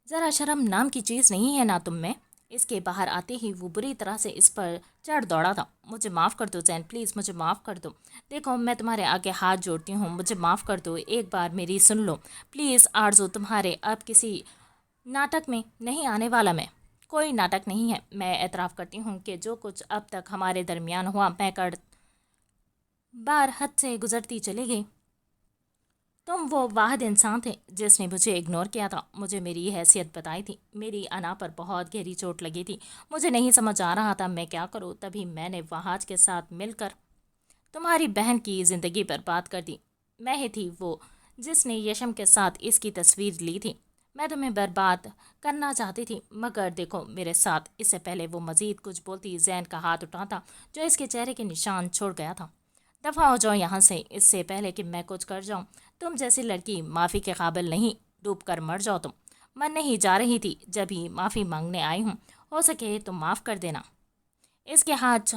A: ذرا شرم نام کی چیز نہیں ہے نا تم میں؟ اس کے باہر آتے ہی وہ بری طرح سے اس پر چڑھ دوڑا تھا۔ مجھے معاف کر دو زین، پلیز مجھے معاف کر دو۔ دیکھو میں تمہارے آگے ہاتھ جوڑتی ہوں، مجھے معاف کر دو، ایک بار میری سن لو پلیز۔ آرزو تمہارے اب کسی ناٹک میں نہیں آنے والا میں۔ کوئی ناٹک نہیں ہے۔ میں اعتراف کرتی ہوں کہ جو کچھ اب تک ہمارے درمیان ہوا میں کر بار حد سے گزرتی چلی گئی۔ تم وہ واحد انسان تھے جس نے مجھے اگنور کیا تھا، مجھے میری حیثیت بتائی تھی، میری انا پر بہت گہری چوٹ لگی تھی، مجھے نہیں سمجھ آ رہا تھا میں کیا کروں۔ تبھی میں نے وہاج کے ساتھ مل کر تمہاری بہن کی زندگی برباد کر دی۔ میں ہی تھی وہ جس نے یشم کے ساتھ اس کی تصویر لی تھی۔ میں تمہیں برباد کرنا چاہتی تھی، مگر دیکھو میرے ساتھ۔ اس سے پہلے وہ مزید کچھ بولتی زین کا ہاتھ اٹھاتا جو اس کے چہرے کے نشان چھوڑ گیا تھا۔ دفع ہو جاؤ یہاں سے، اس سے پہلے کہ میں کچھ کر جاؤں۔ تم جیسی لڑکی معافی کے قابل نہیں، ڈوب کر مر جاؤ تم۔ مرنے ہی جا رہی تھی جب ہی معافی مانگنے آئی ہوں، ہو سکے تو معاف کر دینا۔ اس کے ہاتھ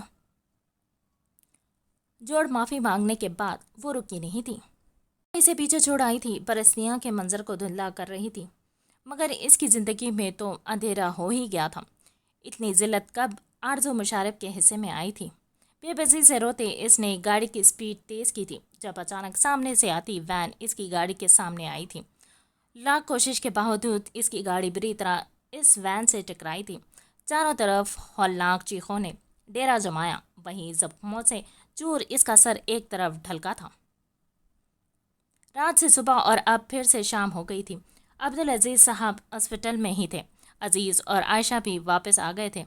A: جوڑ معافی مانگنے کے بعد وہ رکی نہیں تھی۔ اسے پیچھے چھوڑ آئی تھی، پرستیاں کے منظر کو دھندلا کر رہی تھی، مگر اس کی زندگی میں تو اندھیرا ہو ہی گیا تھا۔ اتنی ذلت کب آرزو مشارف کے حصے میں آئی تھی؟ بے بسی سے روتے اس نے گاڑی کی سپیڈ تیز کی تھی جب اچانک سامنے سے آتی وین اس کی گاڑی کے سامنے آئی تھی۔ لاکھ کوشش کے باوجود اس کی گاڑی بری طرح اس وین سے ٹکرائی تھی۔ چاروں طرف ہولناک چیخوں نے ڈیرا جمایا، وہیں زخموں سے چور اس کا سر ایک طرف ڈھلکا تھا۔ رات سے صبح اور اب پھر سے شام ہو گئی تھی۔ عبدالعزیز صاحب ہسپتال میں ہی تھے۔ عزیز اور عائشہ بھی واپس آ گئے تھے۔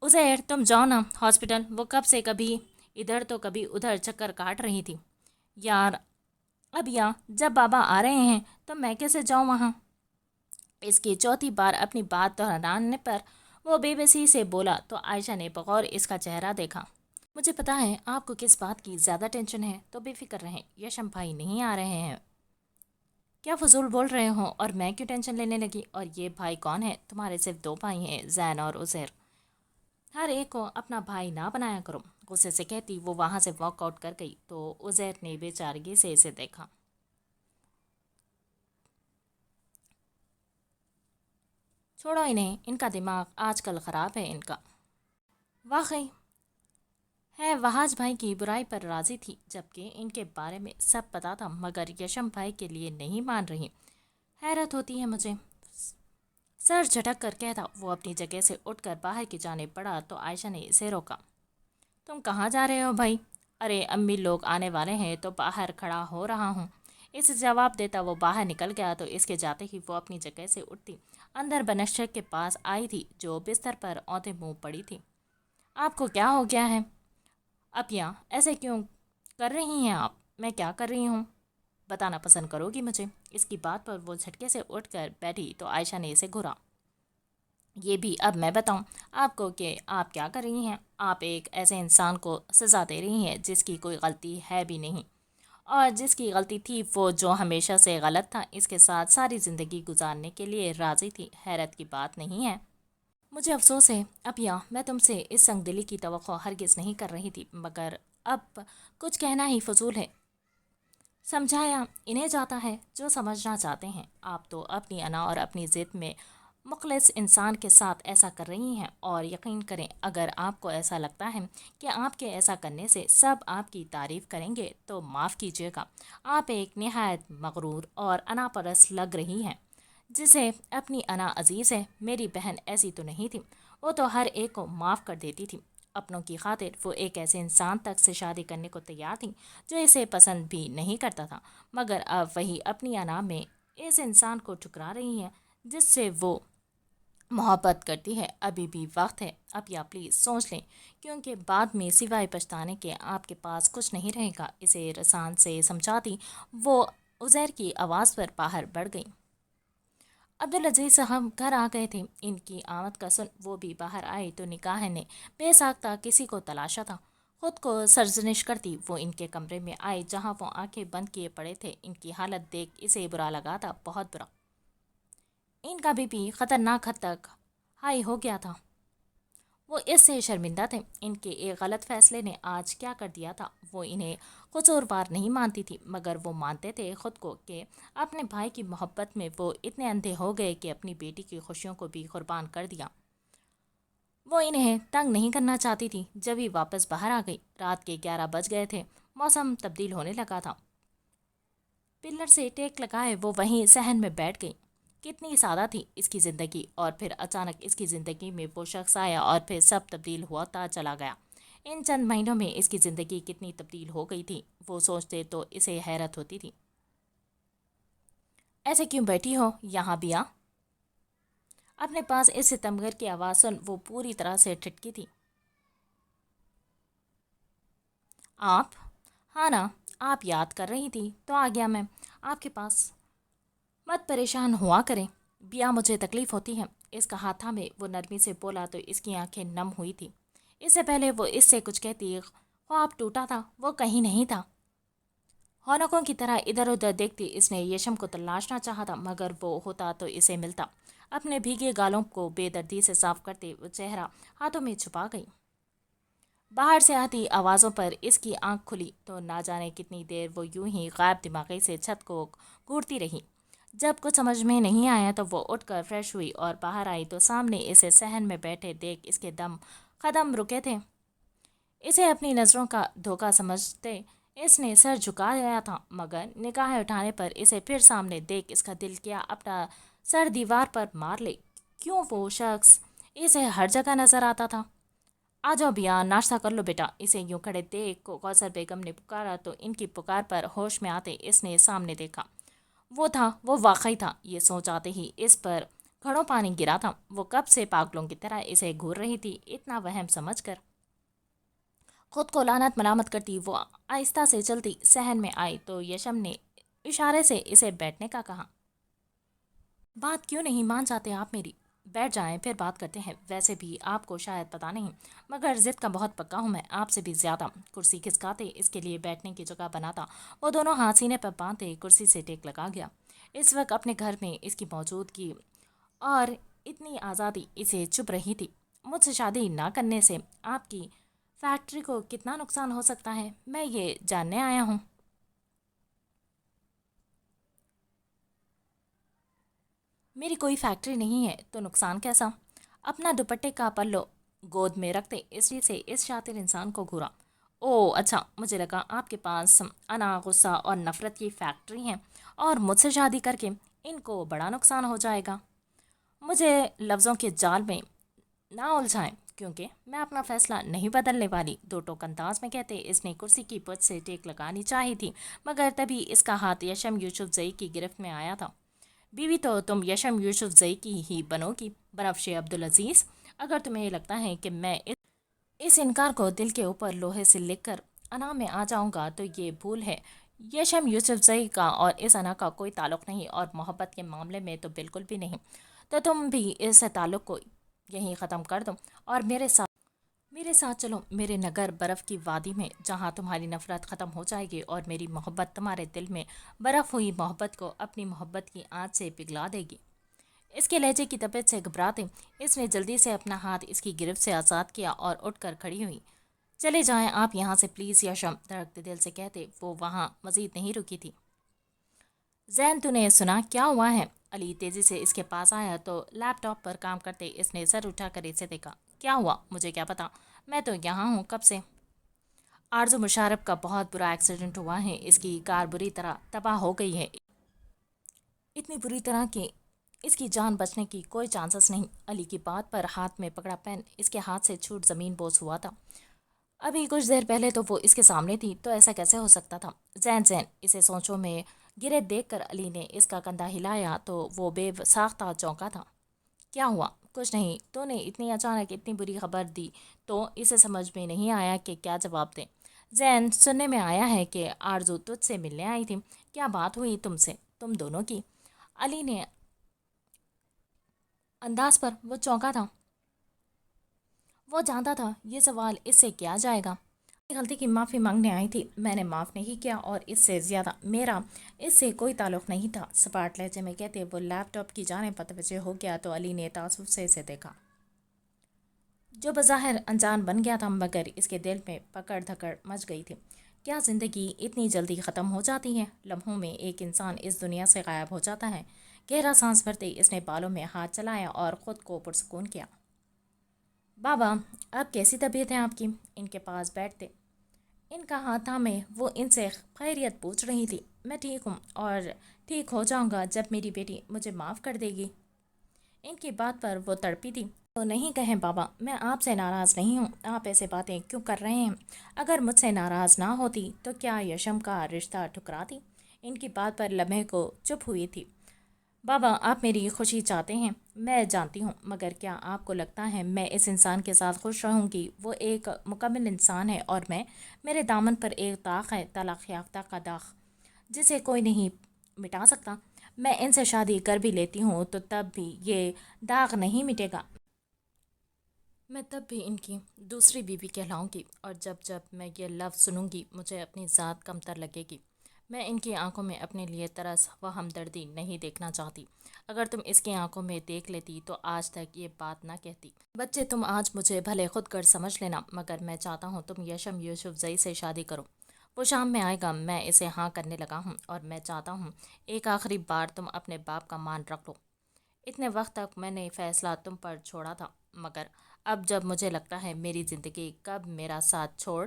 A: عزیر تم جاؤ نا ہاسپٹل، وہ کب سے کبھی ادھر تو کبھی ادھر چکر کاٹ رہی تھی۔ یار اب جب بابا آ رہے ہیں تو میں کیسے جاؤں وہاں؟ اس کی چوتھی بار اپنی بات دہرانے پر وہ بے بسی سے بولا تو عائشہ نے بغور اس کا چہرہ دیکھا۔ مجھے پتا ہے آپ کو کس بات کی زیادہ ٹینشن ہے، تو بے فکر رہیں، یشم بھائی نہیں آ رہے ہیں۔ کیا فضول بول رہے ہو؟ اور میں کیوں ٹینشن لینے لگی؟ اور یہ بھائی کون ہے؟ تمہارے صرف 2 بھائی ہیں، زین اور عزیر۔ ہر ایک کو اپنا بھائی نہ بنایا کرو، غصے سے کہتی وہ وہاں سے واک آؤٹ کر گئی تو عزیر نے بے چارگی سے اسے دیکھا۔ چھوڑو انہیں، ان کا دماغ آج کل خراب ہے ان کا۔ واقعی ہے وہاج بھائی کی برائی پر راضی تھی، جبکہ ان کے بارے میں سب پتا تھا، مگر یشم بھائی کے لیے نہیں مان رہی۔ حیرت ہوتی ہے مجھے، سر جھٹک کر کہتا وہ اپنی جگہ سے اٹھ کر باہر کی جانب بڑھا تو عائشہ نے اسے روکا۔ تم کہاں جا رہے ہو بھائی؟ ارے امی لوگ آنے والے ہیں تو باہر کھڑا ہو رہا ہوں۔ اسے جواب دیتا وہ باہر نکل گیا تو اس کے جاتے ہی وہ اپنی جگہ سے اٹھتی اندر بنشر کے پاس آئی تھی جو بستر پر اونتے منہ پڑی تھی۔ آپ کو کیا ہو گیا ہے اپیا؟ ایسے کیوں کر رہی ہیں آپ؟ میں کیا کر رہی ہوں بتانا پسند کرو گی مجھے؟ اس کی بات پر وہ جھٹکے سے اٹھ کر بیٹھی تو عائشہ نے اسے گھورا۔ یہ بھی اب میں بتاؤں آپ کو کہ آپ کیا کر رہی ہیں؟ آپ ایک ایسے انسان کو سزا دے رہی ہیں جس کی کوئی غلطی ہے بھی نہیں، اور جس کی غلطی تھی وہ جو ہمیشہ سے غلط تھا اس کے ساتھ ساری زندگی گزارنے کے لیے راضی تھی، حیرت کی بات نہیں ہے۔ مجھے افسوس ہے اپیا، میں تم سے اس سنگ دلی کی توقع ہرگز نہیں کر رہی تھی، مگر اب کچھ کہنا ہی فضول ہے۔ سمجھایا انہیں جاتا ہے جو سمجھنا چاہتے ہیں۔ آپ تو اپنی انا اور اپنی ضد میں مخلص انسان کے ساتھ ایسا کر رہی ہیں، اور یقین کریں اگر آپ کو ایسا لگتا ہے کہ آپ کے ایسا کرنے سے سب آپ کی تعریف کریں گے تو معاف کیجیے گا، آپ ایک نہایت مغرور اور انا پرست لگ رہی ہیں۔ جسے اپنی انا عزیز ہے، میری بہن ایسی تو نہیں تھی، وہ تو ہر ایک کو معاف کر دیتی تھی۔ اپنوں کی خاطر وہ ایک ایسے انسان تک سے شادی کرنے کو تیار تھی جو اسے پسند بھی نہیں کرتا تھا، مگر اب وہی اپنی انا میں اس انسان کو ٹھکرا رہی ہے جس سے وہ محبت کرتی ہے۔ ابھی بھی وقت ہے، اب یا پلیز سوچ لیں، کیونکہ بعد میں سوائے پچھتانے کے آپ کے پاس کچھ نہیں رہے گا۔ اسے رسان سے سمجھاتی وہ عزیر کی آواز پر باہر بڑھ گئی۔ عبدالعزیز صاحب گھر آ گئے تھے۔ ان کی آمد کا سن وہ بھی باہر آئے تو نگاہ نے بے ساختہ کسی کو تلاشا تھا۔ خود کو سرزنش کرتی وہ ان کے کمرے میں آئے جہاں وہ آنکھیں بند کیے پڑے تھے۔ ان کی حالت دیکھ اسے برا لگا تھا، بہت برا۔ ان کا بی پی خطرناک حد تک ہائی ہو گیا تھا۔ وہ اس سے شرمندہ تھے۔ ان کے ایک غلط فیصلے نے آج کیا کر دیا تھا وہ انہیں قصوروار نہیں مانتی تھی، مگر وہ مانتے تھے خود کو کہ اپنے بھائی کی محبت میں وہ اتنے اندھے ہو گئے کہ اپنی بیٹی کی خوشیوں کو بھی قربان کر دیا۔ وہ انہیں تنگ نہیں کرنا چاہتی تھی۔ جب ہی واپس باہر آ گئی، رات کے 11 بج گئے تھے، موسم تبدیل ہونے لگا تھا۔ پلر سے ٹیک لگائے وہ وہیں صحن میں بیٹھ گئی۔ کتنی سادہ تھی اس کی زندگی، اور پھر اچانک اس کی زندگی میں وہ شخص آیا اور پھر سب تبدیل ہوتا چلا گیا۔ ان چند مہینوں میں اس کی زندگی کتنی تبدیل ہو گئی تھی وہ سوچتے تو اسے حیرت ہوتی تھی۔ ایسے کیوں بیٹھی ہو یہاں بھی آ؟ اپنے پاس اس ستمگر کی آواز سن وہ پوری طرح سے ٹھٹکی تھی۔ آپ؟ ہاں نا، آپ یاد کر رہی تھی تو آ گیا میں آپ کے پاس۔ مت پریشان ہوا کریں بیا، مجھے تکلیف ہوتی ہے۔ اس کا ہاتھ تھامے وہ نرمی سے بولا تو اس کی آنکھیں نم ہوئی تھی۔ اس سے پہلے وہ اس سے کچھ کہتی خواب ٹوٹا تھا، وہ کہیں نہیں تھا۔ ہونکوں کی طرح ادھر ادھر دیکھتی اس نے یشم کو تلاشنا چاہا تھا، مگر وہ ہوتا تو اسے ملتا۔ اپنے بھیگے گالوں کو بے دردی سے صاف کرتے وہ چہرہ ہاتھوں میں چھپا گئی۔ باہر سے آتی آوازوں پر اس کی آنکھ کھلی تو نہ جانے کتنی دیر وہ یوں ہی غائب دماغی سے چھت کو گھورتی رہی۔ جب کچھ سمجھ میں نہیں آیا تو وہ اٹھ کر فریش ہوئی اور باہر آئی تو سامنے اسے صحن میں بیٹھے دیکھ اس کے قدم رکے تھے۔ اسے اپنی نظروں کا دھوکہ سمجھتے اس نے سر جھکا دیا تھا، مگر نگاہیں اٹھانے پر اسے پھر سامنے دیکھ اس کا دل کیا اپنا سر دیوار پر مار لے۔ کیوں وہ شخص اسے ہر جگہ نظر آتا تھا؟ آ جاؤ بیا، ناشتہ کر لو بیٹا۔ اسے یوں کھڑے دیکھ کوثر بیگم نے پکارا تو ان کی پکار پر ہوش میں آتے اس نے سامنے دیکھا۔ وہ واقعی تھا۔ یہ سوچ آتے ہی اس پر گھڑوں پانی گرا تھا۔ وہ کب سے پاگلوں کی طرح اسے گھور رہی تھی، اتنا وہم سمجھ کر۔ خود کو لعنت ملامت کرتی وہ آہستہ سے چلتی صحن میں آئی تو یشم نے اشارے سے اسے بیٹھنے کا کہا۔ بات کیوں نہیں مان جاتے آپ میری؟ بیٹھ جائیں پھر بات کرتے ہیں۔ ویسے بھی آپ کو شاید پتہ نہیں، مگر ضد کا بہت پکا ہوں میں، آپ سے بھی زیادہ۔ کرسی کھسکاتے اس کے لیے بیٹھنے کی جگہ بناتا وہ دونوں ہاتھ سینے پر باندھے کرسی سے ٹیک لگا گیا۔ اس وقت اپنے گھر میں اس کی موجودگی اور اتنی آزادی اسے چبھ رہی تھی۔ مجھ سے شادی نہ کرنے سے آپ کی فیکٹری کو کتنا نقصان ہو سکتا ہے میں یہ جاننے آیا ہوں۔ میری کوئی فیکٹری نہیں ہے تو نقصان کیسا؟ اپنا دوپٹے کا پلو گود میں رکھتے اس سے اس شاطر انسان کو گھورا۔ او اچھا، مجھے لگا آپ کے پاس انا، غصہ اور نفرت کی فیکٹری ہیں اور مجھ سے شادی کر کے ان کو بڑا نقصان ہو جائے گا۔ مجھے لفظوں کے جال میں نہ الجھائیں، کیونکہ میں اپنا فیصلہ نہیں بدلنے والی، دو ٹوک انداز میں کہتے اس نے کرسی کی پچھ سے ٹیک لگانی چاہی تھی، مگر تبھی اس کا ہاتھ یشم یوسف زئی کی گرفت میں آیا تھا۔ بیوی تو تم یشم یوسف زئی کی ہی بنو گی بنفشے عبدالعزیز۔ اگر تمہیں لگتا ہے کہ میں اس انکار کو دل کے اوپر لوہے سے لکھ کر انا میں آ جاؤں گا تو یہ بھول ہے۔ یشم یوسف زئی کا اور اس انا کا کوئی تعلق نہیں، اور محبت کے معاملے میں تو بالکل بھی نہیں۔ تو تم بھی اس تعلق کو یہیں ختم کر دو اور میرے ساتھ چلو میرے نگر برف کی وادی میں، جہاں تمہاری نفرت ختم ہو جائے گی اور میری محبت تمہارے دل میں برف ہوئی محبت کو اپنی محبت کی آنچ سے پگھلا دے گی۔ اس کے لہجے کی طبیعت سے گھبراتے اس نے جلدی سے اپنا ہاتھ اس کی گرفت سے آزاد کیا اور اٹھ کر کھڑی ہوئی۔ چلے جائیں آپ یہاں سے پلیز یشم، دھڑکتے دل سے کہتے وہ وہاں مزید نہیں رکی تھی۔ زین تو نے سنا کیا ہوا ہے؟ علی تیزی سے اس کے پاس آیا تو لیپ ٹاپ پر کام کرتے اس نے سر اٹھا کر اسے دیکھا۔ کیا ہوا؟ مجھے کیا پتا، میں تو یہاں ہوں کب سے۔ آرزو مشارف کا بہت برا ایکسیڈنٹ ہوا ہے، اس کی کار بری طرح تباہ ہو گئی ہے، اتنی بری طرح کہ اس کی جان بچنے کی کوئی چانسز نہیں۔ علی کی بات پر ہاتھ میں پکڑا پین اس کے ہاتھ سے چھوٹ زمین بوس ہوا تھا۔ ابھی کچھ دیر پہلے تو وہ اس کے سامنے تھی، تو ایسا کیسے ہو سکتا تھا؟ زین اسے سوچوں میں گرے دیکھ کر علی نے اس کا کندھا ہلایا تو وہ بے ساختہ چونکا تھا۔ کیا ہوا؟ کچھ نہیں، تو نے اتنی اچانک اتنی بری خبر دی تو اسے سمجھ میں نہیں آیا کہ کیا جواب دے۔ زین، سننے میں آیا ہے کہ آرزو تجھ سے ملنے آئی تھی، کیا بات ہوئی تم سے، تم دونوں کی؟ علی نے انداز پر وہ چونکا تھا، وہ جانتا تھا یہ سوال اس سے کیا جائے گا۔ غلطی کی معافی مانگنے آئی تھی، میں نے معاف نہیں کیا، اور اس سے زیادہ میرا اس سے کوئی تعلق نہیں تھا، سپاٹ لہجے میں کہتے وہ لیپ ٹاپ کی جانب متوجہ ہو گیا تو علی نے تعصب سے اسے دیکھا، جو بظاہر انجان بن گیا تھا مگر اس کے دل میں پکڑ دھکڑ مچ گئی تھی۔ کیا زندگی اتنی جلدی ختم ہو جاتی ہے؟ لمحوں میں ایک انسان اس دنیا سے غائب ہو جاتا ہے۔ گہرا سانس بھرتے اس نے بالوں میں ہاتھ چلایا اور خود کو پرسکون کیا۔ بابا، اب کیسی طبیعت ہے آپ کی؟ ان کے پاس بیٹھتے ان کا ہاتھ تھامے وہ ان سے خیریت پوچھ رہی تھی۔ میں ٹھیک ہوں، اور ٹھیک ہو جاؤں گا جب میری بیٹی مجھے معاف کر دے گی۔ ان کی بات پر وہ تڑپی تھی۔ تو نہیں کہیں بابا، میں آپ سے ناراض نہیں ہوں، آپ ایسے باتیں کیوں کر رہے ہیں؟ اگر مجھ سے ناراض نہ ہوتی تو کیا یشم کا رشتہ ٹھکراتی؟ ان کی بات پر لمحے کو چپ ہوئی تھی۔ بابا، آپ میری خوشی چاہتے ہیں، میں جانتی ہوں، مگر کیا آپ کو لگتا ہے میں اس انسان کے ساتھ خوش رہوں گی؟ وہ ایک مکمل انسان ہے اور میرے دامن پر ایک داغ ہے، طلاق یافتہ کا داغ، جسے کوئی نہیں مٹا سکتا۔ میں ان سے شادی کر بھی لیتی ہوں تو تب بھی یہ داغ نہیں مٹے گا۔ میں تب بھی ان کی دوسری بیوی کہلاؤں گی، اور جب جب میں یہ لفظ سنوں گی مجھے اپنی ذات کمتر لگے گی۔ میں ان کی آنکھوں میں اپنے لیے ترس و ہمدردی نہیں دیکھنا چاہتی۔ اگر تم اس کی آنکھوں میں دیکھ لیتی تو آج تک یہ بات نہ کہتی۔ بچے، تم آج مجھے بھلے خود غرض سمجھ لینا، مگر میں چاہتا ہوں تم یشم یوسف زئی سے شادی کرو۔ وہ شام میں آئے گا، میں اسے ہاں کرنے لگا ہوں، اور میں چاہتا ہوں ایک آخری بار تم اپنے باپ کا مان رکھ لو۔ اتنے وقت تک میں نے فیصلہ تم پر چھوڑا تھا، مگر اب جب مجھے لگتا ہے میری زندگی کب میرا ساتھ چھوڑ۔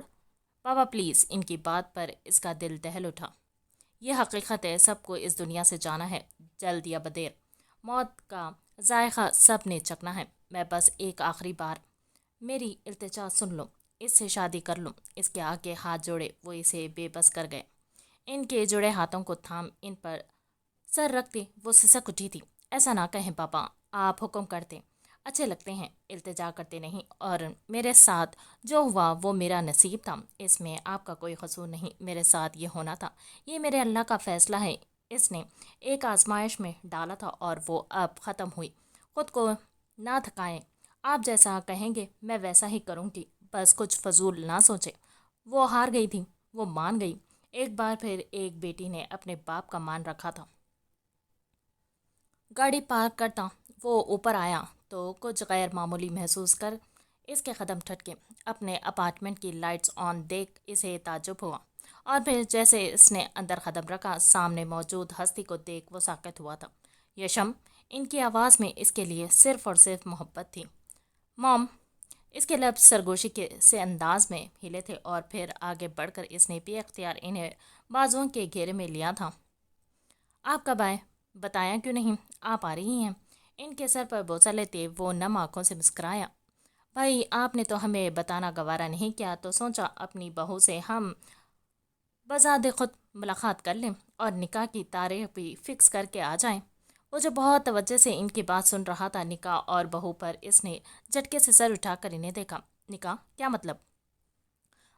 A: بابا پلیز، ان کی بات پر اس کا دل دہل اٹھا۔ یہ حقیقت ہے، سب کو اس دنیا سے جانا ہے، جلد یا بدیر۔ موت کا ذائقہ سب نے چکھنا ہے۔ میں بس ایک آخری بار میری التجا سن لو، اس سے شادی کر لوں۔ اس کے آگے ہاتھ جوڑے وہ اسے بے بس کر گئے۔ ان کے جڑے ہاتھوں کو تھام ان پر سر رکھتے وہ سسک اٹھی تھی۔ ایسا نہ کہیں بابا، آپ حکم کرتے اچھے لگتے ہیں، التجا کرتے نہیں، اور میرے ساتھ جو ہوا وہ میرا نصیب تھا، اس میں آپ کا کوئی قصور نہیں، میرے ساتھ یہ ہونا تھا، یہ میرے اللہ کا فیصلہ ہے۔ اس نے ایک آزمائش میں ڈالا تھا اور وہ اب ختم ہوئی۔ خود کو نہ تھکائیں، آپ جیسا کہیں گے میں ویسا ہی کروں گی، بس کچھ فضول نہ سوچیں۔ وہ ہار گئی تھی، وہ مان گئی۔ ایک بار پھر ایک بیٹی نے اپنے باپ کا مان رکھا تھا۔ گاڑی پارک کرتا وہ اوپر آیا تو کچھ غیر معمولی محسوس کر اس کے قدم ٹھٹکے۔ اپنے اپارٹمنٹ کی لائٹس آن دیکھ اسے تعجب ہوا، اور پھر جیسے اس نے اندر قدم رکھا سامنے موجود ہستی کو دیکھ وہ ساکت ہوا تھا۔ یشم، ان کی آواز میں اس کے لیے صرف اور صرف محبت تھی۔ موم، اس کے لب سرگوشی کے سے انداز میں ہلے تھے، اور پھر آگے بڑھ کر اس نے بے اختیار انہیں بازوؤں کے گھیرے میں لیا تھا۔ آپ کب آئے؟ بتایا کیوں نہیں؟ آپ آ رہی ہیں؟ ان کے سر پر بوسہ لیتے وہ نم آنکھوں سے مسکرایا۔ بھائی، آپ نے تو ہمیں بتانا گوارا نہیں کیا، تو سوچا اپنی بہو سے ہم بذات خود ملاقات کر لیں اور نکاح کی تاریخ بھی فکس کر کے آ جائیں۔ وہ جو بہت توجہ سے ان کی بات سن رہا تھا، نکاح اور بہو پر اس نے جھٹکے سے سر اٹھا کر انہیں دیکھا۔ نکاح؟ کیا مطلب؟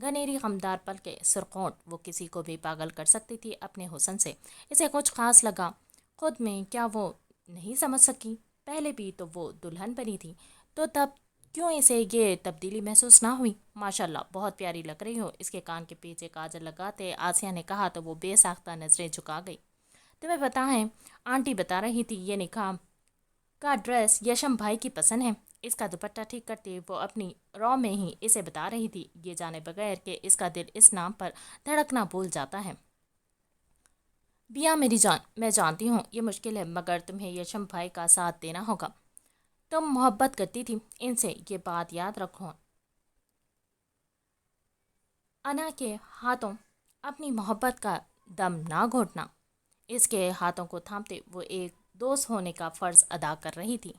A: گھنیری غمدار پل کے سرخونٹ، وہ کسی کو بھی پاگل کر سکتی تھی اپنے حسن سے۔ اسے کچھ خاص لگا خود میں، کیا وہ نہیں سمجھ سکی؟ پہلے بھی تو وہ دلہن بنی تھی، تو تب کیوں اسے یہ تبدیلی محسوس نہ ہوئی؟ ماشاءاللہ، بہت پیاری لگ رہی ہو، اس کے کان کے پیچھے کاجل لگاتے آسیہ نے کہا تو وہ بے ساختہ نظریں جھکا گئی۔ تمہیں پتہ ہے، آنٹی بتا رہی تھی یہ نکاح کا ڈریس یشم بھائی کی پسند ہے۔ اس کا دوپٹہ ٹھیک کرتے وہ اپنی رو میں ہی اسے بتا رہی تھی، یہ جانے بغیر کہ اس کا دل اس نام پر دھڑکنا بھول جاتا ہے۔ بیا میری جان، میں جانتی ہوں یہ مشکل ہے، مگر تمہیں یشم بھائی کا ساتھ دینا ہوگا۔ تم محبت کرتی تھی ان سے، یہ بات یاد رکھو۔ انا کے ہاتھوں اپنی محبت کا دم نہ گھوٹنا۔ اس کے ہاتھوں کو تھامتے وہ ایک دوست ہونے کا فرض ادا کر رہی تھی۔